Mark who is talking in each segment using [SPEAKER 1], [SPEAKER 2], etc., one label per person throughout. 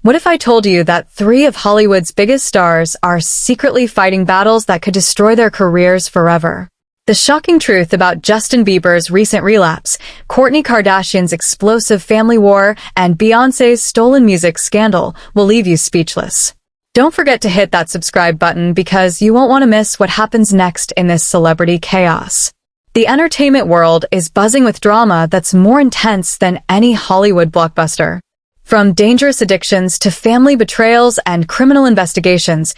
[SPEAKER 1] What if I told you that three of Hollywood's biggest stars are secretly fighting battles that could destroy their careers forever? The shocking truth about Justin Bieber's recent relapse, Kourtney Kardashian's explosive family war, and Beyoncé's stolen music scandal will leave you speechless. Don't forget to hit that subscribe button because you won't want to miss what happens next in this celebrity chaos. The entertainment world is buzzing with drama that's more intense than any Hollywood blockbuster. From dangerous addictions to family betrayals and criminal investigations,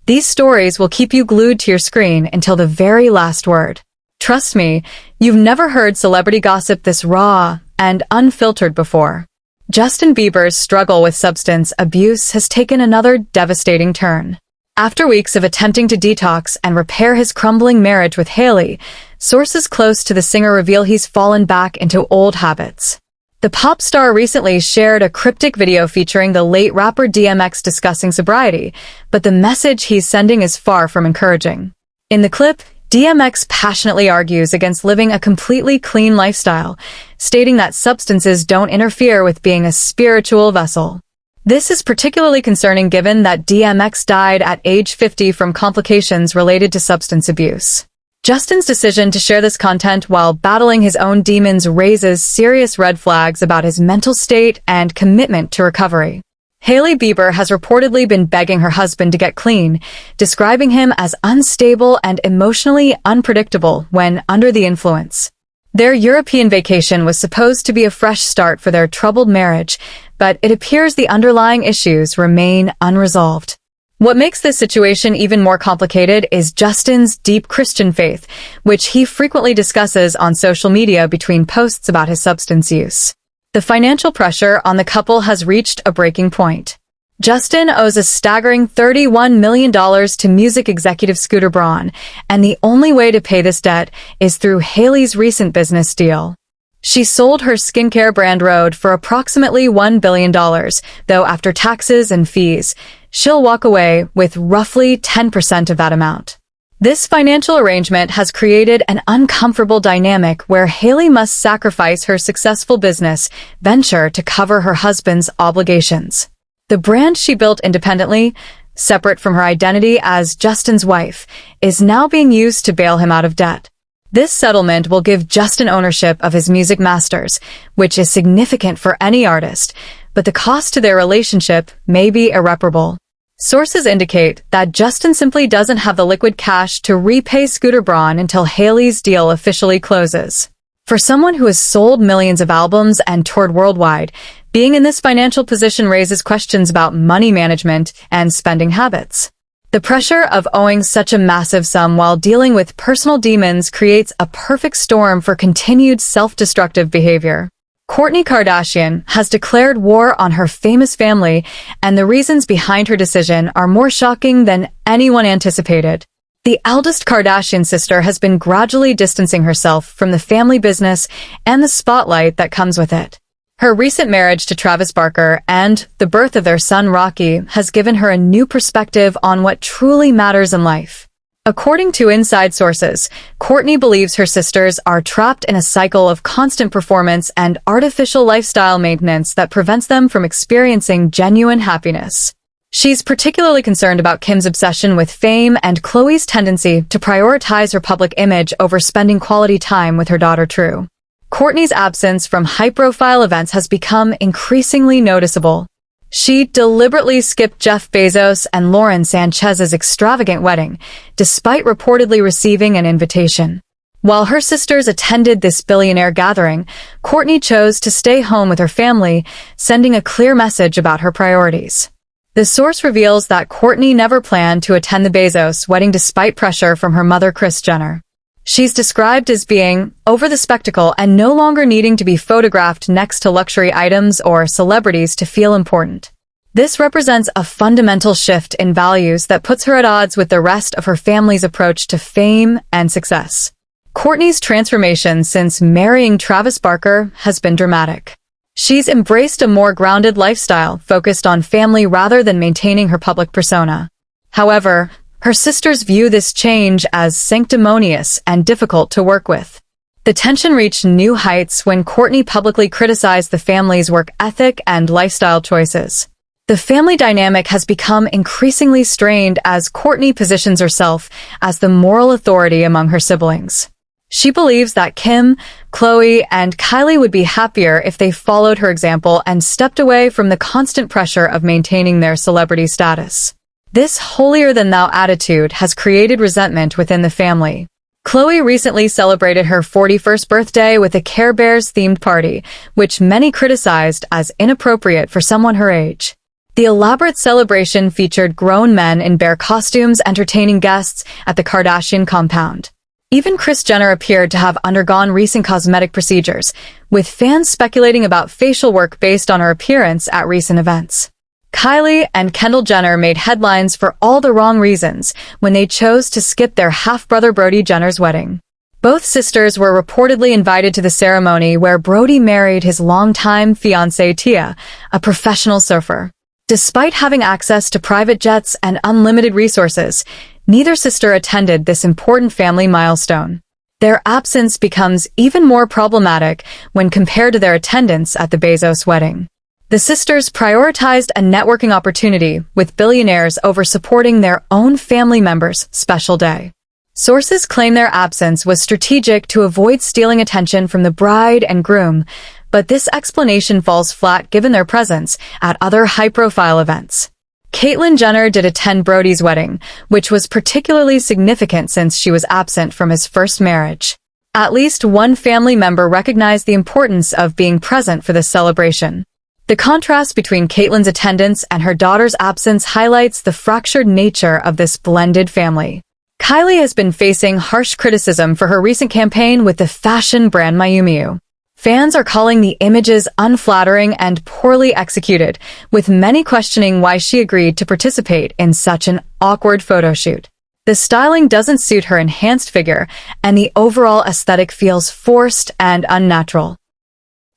[SPEAKER 1] these stories will keep you glued to your screen until the very last word. Trust me, you've never heard celebrity gossip this raw and unfiltered before. Justin Bieber's struggle with substance abuse has taken another devastating turn. After weeks of attempting to detox and repair his crumbling marriage with Hailey, sources close to the singer reveal he's fallen back into old habits. The pop star recently shared a cryptic video featuring the late rapper DMX discussing sobriety, but the message he's sending is far from encouraging. In the clip, DMX passionately argues against living a completely clean lifestyle, stating that substances don't interfere with being a spiritual vessel. This is particularly concerning given that DMX died at age 50 from complications related to substance abuse. Justin's decision to share this content while battling his own demons raises serious red flags about his mental state and commitment to recovery. Hailey Bieber has reportedly been begging her husband to get clean, describing him as unstable and emotionally unpredictable when under the influence. Their European vacation was supposed to be a fresh start for their troubled marriage, but it appears the underlying issues remain unresolved. What makes this situation even more complicated is Justin's deep Christian faith, which he frequently discusses on social media between posts about his substance use. The financial pressure on the couple has reached a breaking point. Justin owes a staggering $31 million to music executive Scooter Braun, and the only way to pay this debt is through Hailey's recent business deal. She sold her skincare brand Rhode for approximately $1 billion, though after taxes and fees, she'll walk away with roughly 10% of that amount. This financial arrangement has created an uncomfortable dynamic where Hailey must sacrifice her successful business venture to cover her husband's obligations. The brand she built independently, separate from her identity as Justin's wife, is now being used to bail him out of debt. This settlement will give Justin ownership of his music masters, which is significant for any artist, but the cost to their relationship may be irreparable. Sources indicate that Justin simply doesn't have the liquid cash to repay Scooter Braun until Hailey's deal officially closes. For someone who has sold millions of albums and toured worldwide, being in this financial position raises questions about money management and spending habits. The pressure of owing such a massive sum while dealing with personal demons creates a perfect storm for continued self-destructive behavior. Kourtney Kardashian has declared war on her famous family, and the reasons behind her decision are more shocking than anyone anticipated. The eldest Kardashian sister has been gradually distancing herself from the family business and the spotlight that comes with it. Her recent marriage to Travis Barker and the birth of their son Rocky has given her a new perspective on what truly matters in life. According to inside sources, Kourtney believes her sisters are trapped in a cycle of constant performance and artificial lifestyle maintenance that prevents them from experiencing genuine happiness. She's particularly concerned about Kim's obsession with fame and Khloe's tendency to prioritize her public image over spending quality time with her daughter True. Kourtney's absence from high-profile events has become increasingly noticeable. She deliberately skipped Jeff Bezos and Lauren Sanchez's extravagant wedding, despite reportedly receiving an invitation. While her sisters attended this billionaire gathering, Kourtney chose to stay home with her family, sending a clear message about her priorities. The source reveals that Kourtney never planned to attend the Bezos wedding despite pressure from her mother Kris Jenner. She's described as being over the spectacle and no longer needing to be photographed next to luxury items or celebrities to feel important. This represents a fundamental shift in values that puts her at odds with the rest of her family's approach to fame and success. Kourtney's transformation since marrying Travis Barker has been dramatic. She's embraced a more grounded lifestyle focused on family rather than maintaining her public persona. However, her sisters view this change as sanctimonious and difficult to work with. The tension reached new heights when Kourtney publicly criticized the family's work ethic and lifestyle choices. The family dynamic has become increasingly strained as Kourtney positions herself as the moral authority among her siblings. She believes that Kim, Khloe, and Kylie would be happier if they followed her example and stepped away from the constant pressure of maintaining their celebrity status. This holier-than-thou attitude has created resentment within the family. Khloe recently celebrated her 41st birthday with a Care Bears-themed party, which many criticized as inappropriate for someone her age. The elaborate celebration featured grown men in bear costumes entertaining guests at the Kardashian compound. Even Kris Jenner appeared to have undergone recent cosmetic procedures, with fans speculating about facial work based on her appearance at recent events. Kylie and Kendall Jenner made headlines for all the wrong reasons when they chose to skip their half-brother Brody Jenner's wedding. Both sisters were reportedly invited to the ceremony where Brody married his longtime fiancée Tia, a professional surfer. Despite having access to private jets and unlimited resources, neither sister attended this important family milestone. Their absence becomes even more problematic when compared to their attendance at the Bezos wedding. The sisters prioritized a networking opportunity with billionaires over supporting their own family members' special day. Sources claim their absence was strategic to avoid stealing attention from the bride and groom, but this explanation falls flat given their presence at other high-profile events. Caitlyn Jenner did attend Brody's wedding, which was particularly significant since she was absent from his first marriage. At least one family member recognized the importance of being present for this celebration. The contrast between Caitlyn's attendance and her daughter's absence highlights the fractured nature of this blended family. Kylie has been facing harsh criticism for her recent campaign with the fashion brand Miu Miu. Fans are calling the images unflattering and poorly executed, with many questioning why she agreed to participate in such an awkward photo shoot. The styling doesn't suit her enhanced figure, and the overall aesthetic feels forced and unnatural.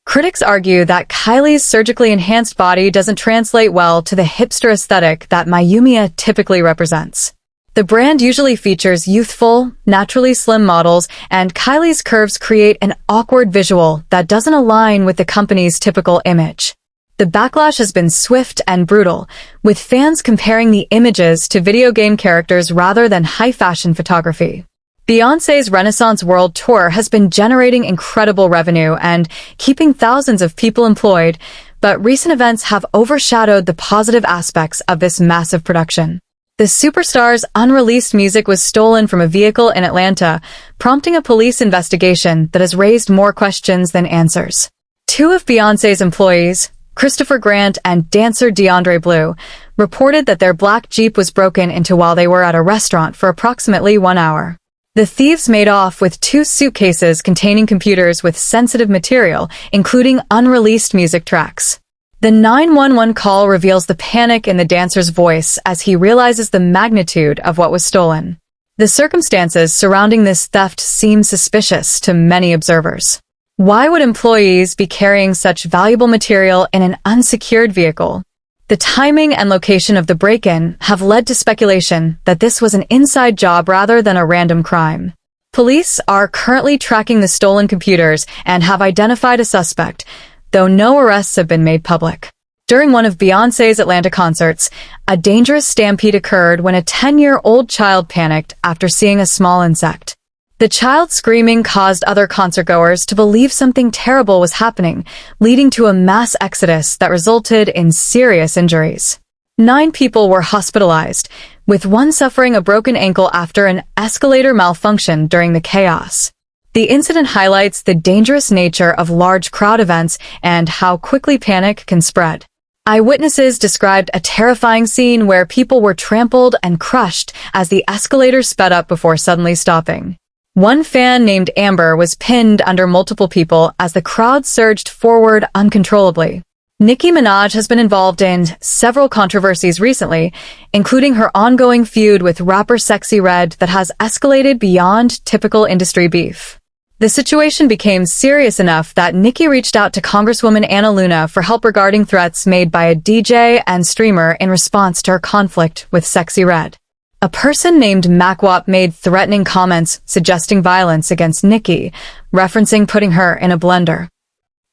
[SPEAKER 1] Critics argue that Kylie's surgically enhanced body doesn't translate well to the hipster aesthetic that Miu Miu typically represents. The brand usually features youthful, naturally slim models, and Kylie's curves create an awkward visual that doesn't align with the company's typical image. The backlash has been swift and brutal, with fans comparing the images to video game characters rather than high-fashion photography. Beyoncé's Renaissance World Tour has been generating incredible revenue and keeping thousands of people employed, but recent events have overshadowed the positive aspects of this massive production. The superstar's unreleased music was stolen from a vehicle in Atlanta, prompting a police investigation that has raised more questions than answers. Two of Beyoncé's employees, Christopher Grant and dancer DeAndre Blue, reported that their black Jeep was broken into while they were at a restaurant for approximately 1 hour. The thieves made off with 2 suitcases containing computers with sensitive material, including unreleased music tracks. The 911 call reveals the panic in the dancer's voice as he realizes the magnitude of what was stolen. The circumstances surrounding this theft seem suspicious to many observers. Why would employees be carrying such valuable material in an unsecured vehicle? The timing and location of the break-in have led to speculation that this was an inside job rather than a random crime. Police are currently tracking the stolen computers and have identified a suspect, though no arrests have been made public. During one of Beyoncé's Atlanta concerts, a dangerous stampede occurred when a 10-year-old child panicked after seeing a small insect. The child's screaming caused other concertgoers to believe something terrible was happening, leading to a mass exodus that resulted in serious injuries. 9 people were hospitalized, with one suffering a broken ankle after an escalator malfunctioned during the chaos. The incident highlights the dangerous nature of large crowd events and how quickly panic can spread. Eyewitnesses described a terrifying scene where people were trampled and crushed as the escalator sped up before suddenly stopping. One fan named Amber was pinned under multiple people as the crowd surged forward uncontrollably. Nicki Minaj has been involved in several controversies recently, including her ongoing feud with rapper Sexy Red that has escalated beyond typical industry beef. The situation became serious enough that Nicki reached out to Congresswoman Anna Luna for help regarding threats made by a DJ and streamer in response to her conflict with Sexy Red. A person named Macwap made threatening comments suggesting violence against Nicki, referencing putting her in a blender.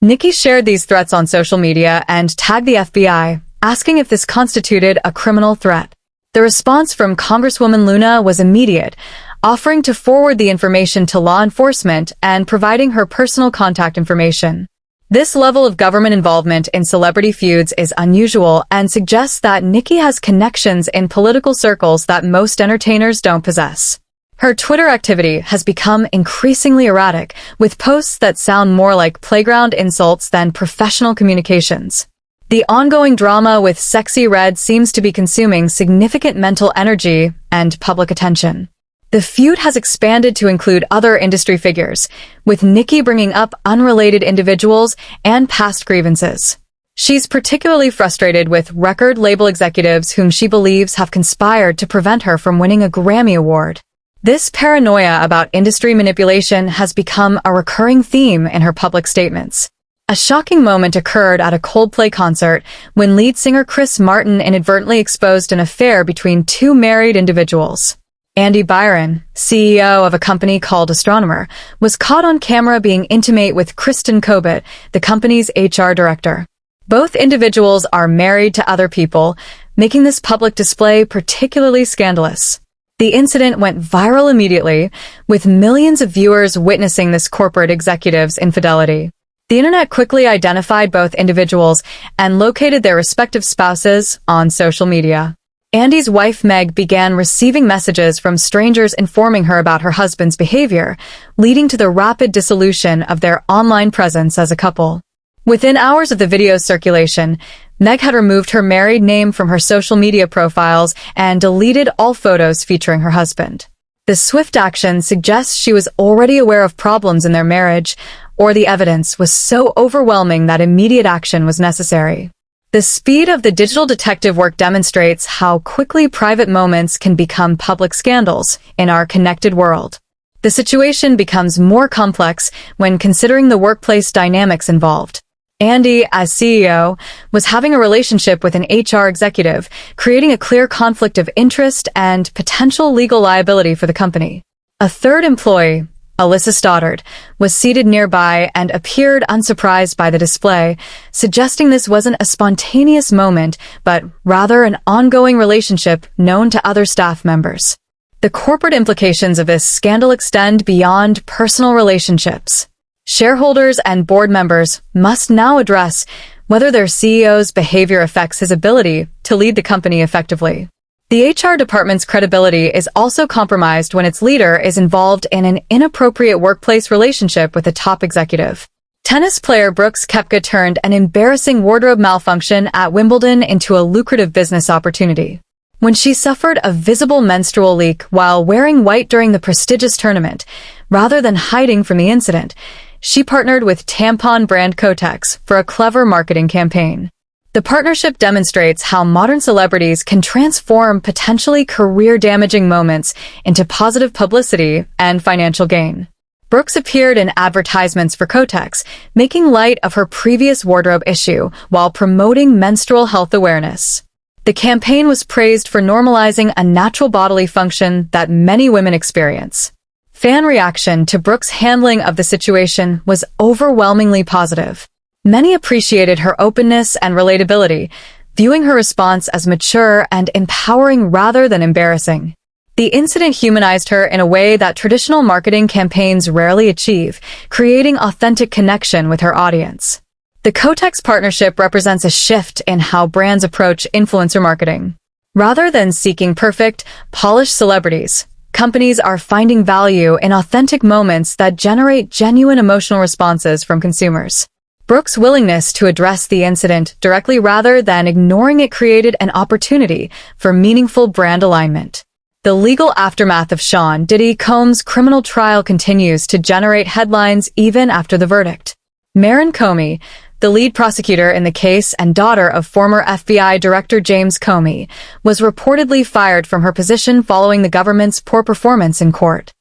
[SPEAKER 1] Nicki shared these threats on social media and tagged the FBI, asking if this constituted a criminal threat. The response from Congresswoman Luna was immediate, offering to forward the information to law enforcement and providing her personal contact information. This level of government involvement in celebrity feuds is unusual and suggests that Nicki has connections in political circles that most entertainers don't possess. Her Twitter activity has become increasingly erratic, with posts that sound more like playground insults than professional communications. The ongoing drama with Sexy Red seems to be consuming significant mental energy and public attention. The feud has expanded to include other industry figures, with Nicki bringing up unrelated individuals and past grievances. She's particularly frustrated with record label executives whom she believes have conspired to prevent her from winning a Grammy Award. This paranoia about industry manipulation has become a recurring theme in her public statements. A shocking moment occurred at a Coldplay concert when lead singer Chris Martin inadvertently exposed an affair between two married individuals. Andy Byron, CEO of a company called Astronomer, was caught on camera being intimate with Kristen Kobet, the company's HR director. Both individuals are married to other people, making this public display particularly scandalous. The incident went viral immediately, with millions of viewers witnessing this corporate executive's infidelity. The internet quickly identified both individuals and located their respective spouses on social media. Andy's wife Meg began receiving messages from strangers informing her about her husband's behavior, leading to the rapid dissolution of their online presence as a couple. Within hours of the video's circulation, Meg had removed her married name from her social media profiles and deleted all photos featuring her husband. The swift action suggests she was already aware of problems in their marriage, or the evidence was so overwhelming that immediate action was necessary. The speed of the digital detective work demonstrates how quickly private moments can become public scandals in our connected world. The situation becomes more complex when considering the workplace dynamics involved. Andy, as CEO, was having a relationship with an HR executive, creating a clear conflict of interest and potential legal liability for the company. A third employee, Alyssa Stoddard, was seated nearby and appeared unsurprised by the display, suggesting this wasn't a spontaneous moment, but rather an ongoing relationship known to other staff members. The corporate implications of this scandal extend beyond personal relationships. Shareholders and board members must now address whether their CEO's behavior affects his ability to lead the company effectively. The HR department's credibility is also compromised when its leader is involved in an inappropriate workplace relationship with a top executive. Tennis player Brooks Koepka turned an embarrassing wardrobe malfunction at Wimbledon into a lucrative business opportunity. When she suffered a visible menstrual leak while wearing white during the prestigious tournament, rather than hiding from the incident, she partnered with tampon brand Kotex for a clever marketing campaign. The partnership demonstrates how modern celebrities can transform potentially career-damaging moments into positive publicity and financial gain. Brooks appeared in advertisements for Kotex, making light of her previous wardrobe issue while promoting menstrual health awareness. The campaign was praised for normalizing a natural bodily function that many women experience. Fan reaction to Brooks' handling of the situation was overwhelmingly positive. Many appreciated her openness and relatability, viewing her response as mature and empowering rather than embarrassing. The incident humanized her in a way that traditional marketing campaigns rarely achieve, creating authentic connection with her audience. The Kotex partnership represents a shift in how brands approach influencer marketing. Rather than seeking perfect, polished celebrities, companies are finding value in authentic moments that generate genuine emotional responses from consumers. Brooks' willingness to address the incident directly rather than ignoring it created an opportunity for meaningful brand alignment. The legal aftermath of Sean Diddy Combs' criminal trial continues to generate headlines even after the verdict. Maren Comey, the lead prosecutor in the case and daughter of former FBI Director James Comey, was reportedly fired from her position following the government's poor performance in court.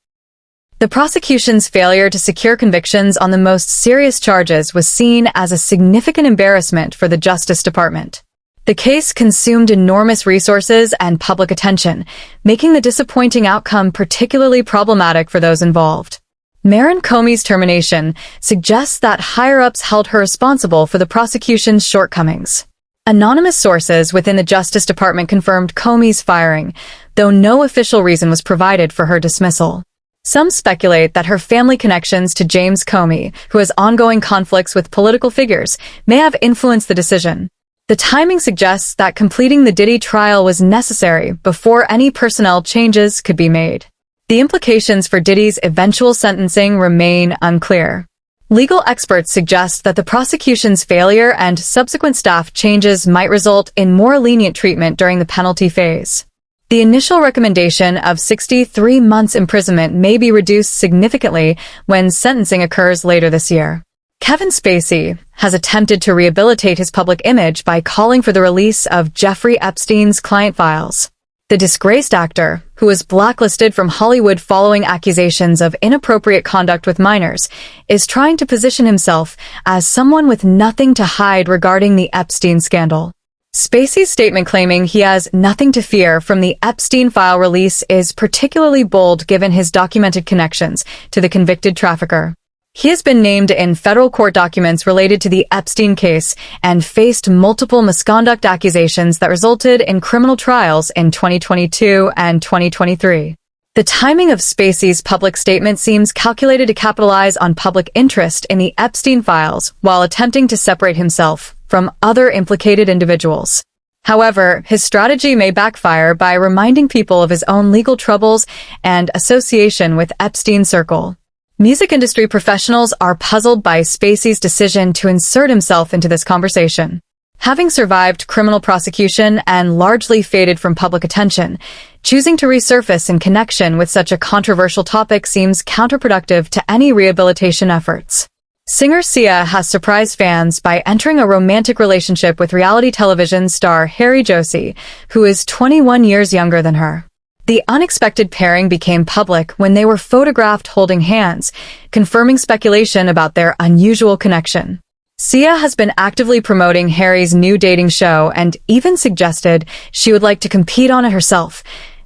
[SPEAKER 1] The prosecution's failure to secure convictions on the most serious charges was seen as a significant embarrassment for the Justice Department. The case consumed enormous resources and public attention, making the disappointing outcome particularly problematic for those involved. Maren Comey's termination suggests that higher-ups held her responsible for the prosecution's shortcomings. Anonymous sources within the Justice Department confirmed Comey's firing, though no official reason was provided for her dismissal. Some speculate that her family connections to James Comey, who has ongoing conflicts with political figures, may have influenced the decision. The timing suggests that completing the Diddy trial was necessary before any personnel changes could be made. The implications for Diddy's eventual sentencing remain unclear. Legal experts suggest that the prosecution's failure and subsequent staff changes might result in more lenient treatment during the penalty phase. The initial recommendation of 63 months imprisonment may be reduced significantly when sentencing occurs later this year. Kevin Spacey has attempted to rehabilitate his public image by calling for the release of Jeffrey Epstein's client files. The disgraced actor, who was blacklisted from Hollywood following accusations of inappropriate conduct with minors, is trying to position himself as someone with nothing to hide regarding the Epstein scandal. Spacey's statement claiming he has nothing to fear from the Epstein file release is particularly bold given his documented connections to the convicted trafficker. He has been named in federal court documents related to the Epstein case and faced multiple misconduct accusations that resulted in criminal trials in 2022 and 2023. The timing of Spacey's public statement seems calculated to capitalize on public interest in the Epstein files while attempting to separate himself from other implicated individuals. However, his strategy may backfire by reminding people of his own legal troubles and association with Epstein's circle. Music industry professionals are puzzled by Spacey's decision to insert himself into this conversation. Having survived criminal prosecution and largely faded from public attention, choosing to resurface in connection with such a controversial topic seems counterproductive to any rehabilitation efforts. Singer Sia has surprised fans by entering a romantic relationship with reality television star Harry Josie, who is 21 years younger than her. The unexpected pairing became public when they were photographed holding hands, confirming speculation about their unusual connection. Sia has been actively promoting Harry's new dating show and even suggested she would like to compete on it herself,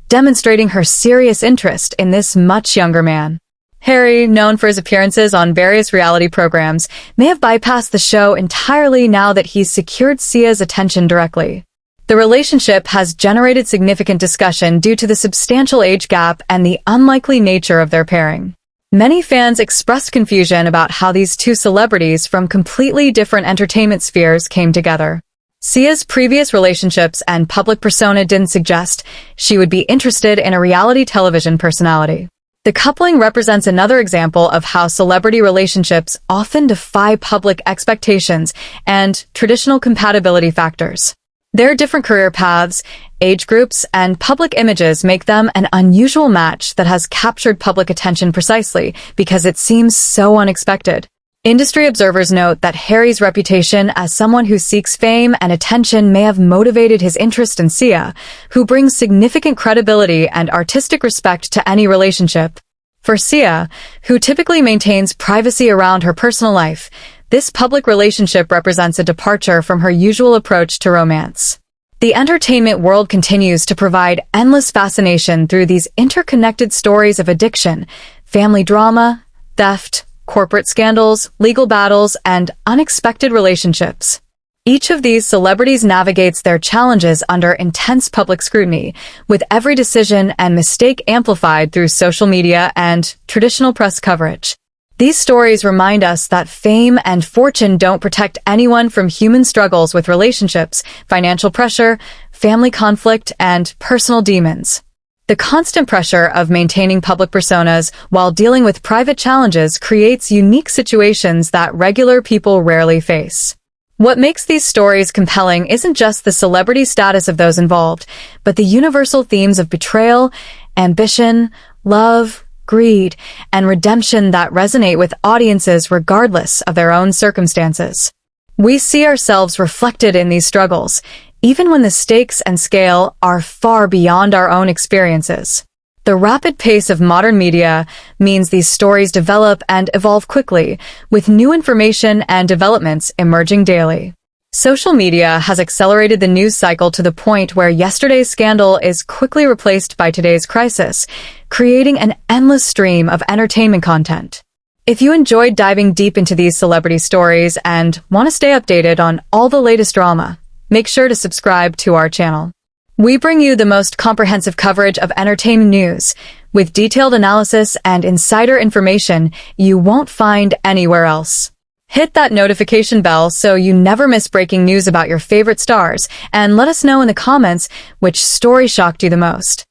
[SPEAKER 1] demonstrating her serious interest in this much younger man. Harry, known for his appearances on various reality programs, may have bypassed the show entirely now that he's secured Sia's attention directly. The relationship has generated significant discussion due to the substantial age gap and the unlikely nature of their pairing. Many fans expressed confusion about how these two celebrities from completely different entertainment spheres came together. Sia's previous relationships and public persona didn't suggest she would be interested in a reality television personality. The coupling represents another example of how celebrity relationships often defy public expectations and traditional compatibility factors. Their different career paths, age groups, and public images make them an unusual match that has captured public attention precisely because it seems so unexpected. Industry observers note that Harry's reputation as someone who seeks fame and attention may have motivated his interest in Sia, who brings significant credibility and artistic respect to any relationship. For Sia, who typically maintains privacy around her personal life, this public relationship represents a departure from her usual approach to romance. The entertainment world continues to provide endless fascination through these interconnected stories of addiction, family drama, theft, corporate scandals, legal battles, and unexpected relationships. Each of these celebrities navigates their challenges under intense public scrutiny, with every decision and mistake amplified through social media and traditional press coverage. These stories remind us that fame and fortune don't protect anyone from human struggles with relationships, financial pressure, family conflict, and personal demons. The constant pressure of maintaining public personas while dealing with private challenges creates unique situations that regular people rarely face. What makes these stories compelling isn't just the celebrity status of those involved, but the universal themes of betrayal, ambition, love, greed, and redemption that resonate with audiences regardless of their own circumstances. We see ourselves reflected in these struggles, even when the stakes and scale are far beyond our own experiences. The rapid pace of modern media means these stories develop and evolve quickly, with new information and developments emerging daily. Social media has accelerated the news cycle to the point where yesterday's scandal is quickly replaced by today's crisis, creating an endless stream of entertainment content. If you enjoyed diving deep into these celebrity stories and want to stay updated on all the latest drama, make sure to subscribe to our channel. We bring you the most comprehensive coverage of entertainment news, with detailed analysis and insider information you won't find anywhere else. Hit that notification bell so you never miss breaking news about your favorite stars, and let us know in the comments which story shocked you the most.